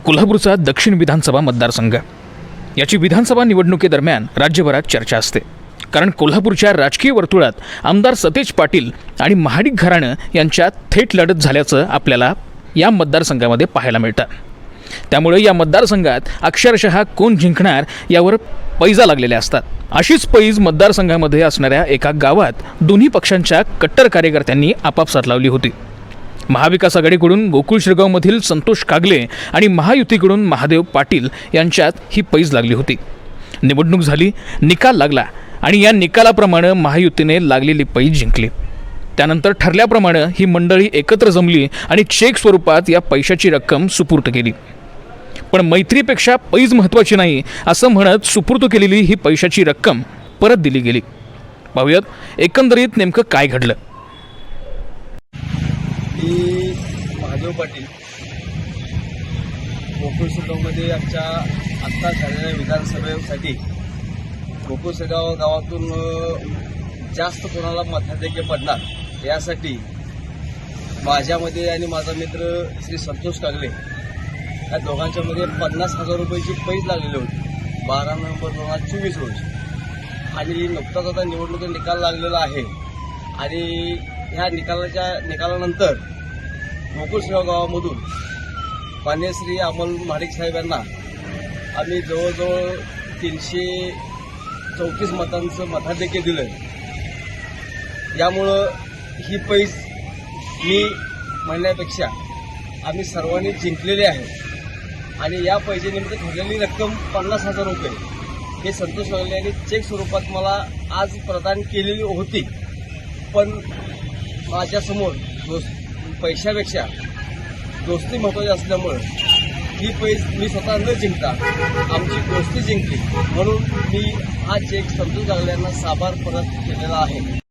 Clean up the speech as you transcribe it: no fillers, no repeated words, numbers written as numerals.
कोल्हापूरचा दक्षिण विधानसभा मतदारसंघ याची विधानसभा निवडणुकीदरम्यान राज्यभरात चर्चा असते। कारण कोल्हापूरच्या राजकीय वर्तुळात आमदार सतेज पाटील आणि महाडिक घराणं यांच्यात थेट लढत झाल्याचं आपल्याला या मतदारसंघामध्ये पाहायला मिळतं। त्यामुळे या मतदारसंघात अक्षरशः कोण जिंकणार यावर पैजा लागलेल्या असतात। अशीच पैज मतदारसंघामध्ये असणाऱ्या एका गावात दोन्ही पक्षांच्या कट्टर कार्यकर्त्यांनी आपापसात लावली होती। महाविकास आघाडीकडून गोकुळ शिरगावमधील संतोष कागले आणि महायुतीकडून महादेव पाटील यांच्यात ही पैज लागली होती। निवडणूक झाली, निकाल लागला आणि या निकालाप्रमाणे महायुतीने लागलेली पैज जिंकली। त्यानंतर ठरल्याप्रमाणे ही मंडळी एकत्र जमली आणि चेक स्वरूपात या पैशाची रक्कम सुपूर्द केली। पण मैत्रीपेक्षा पैज महत्त्वाची नाही असं म्हणत सुपूर्द केलेली ही पैशाची रक्कम परत दिली गेली। पाहूयात एकंदरीत नेमकं काय घडलं। महादेव पाटील गोकुळ शिरगावमध्ये आमच्या आत्ता झालेल्या विधानसभेसाठी गोकुळ शिरगाव गावातून जास्त कोणाला मताधिक्य पडणार यासाठी माझ्यामध्ये आणि माझा मित्र श्री संतोष कागले या दोघांच्यामध्ये 50,000 रुपयाची पैज लागलेली होती 12 नोव्हेंबर 2024 रोजी। आणि नुकताच आता निवडणुकीचा निकाल लागलेला आहे आणि ह्या निकालानंतर गोकुळ शिरगाव गावामधून माननीय श्री अमोल महाडिक साहेब यांना आम्ही जवळजवळ 334 मतांचं मताधिक्य दिलं। यामुळं ही पैज मी म्हणण्यापेक्षा आम्ही सर्वांनी जिंकलेली आहे आणि या पैजेनिमित्त ठरलेली रक्कम 50,000 रुपये हे संतोष कागले यांनी चेक स्वरूपात मला आज प्रदान केलेली होती। पण माझ्यासमोर पैशापेक्षा दोस्ती महत्त्वाची असल्यामुळं ही पैज मी स्वतः न जिंकता आमची दोस्ती जिंकली, म्हणून मी हा चेक संतोष कागले यांना साभार परत केलेला आहे।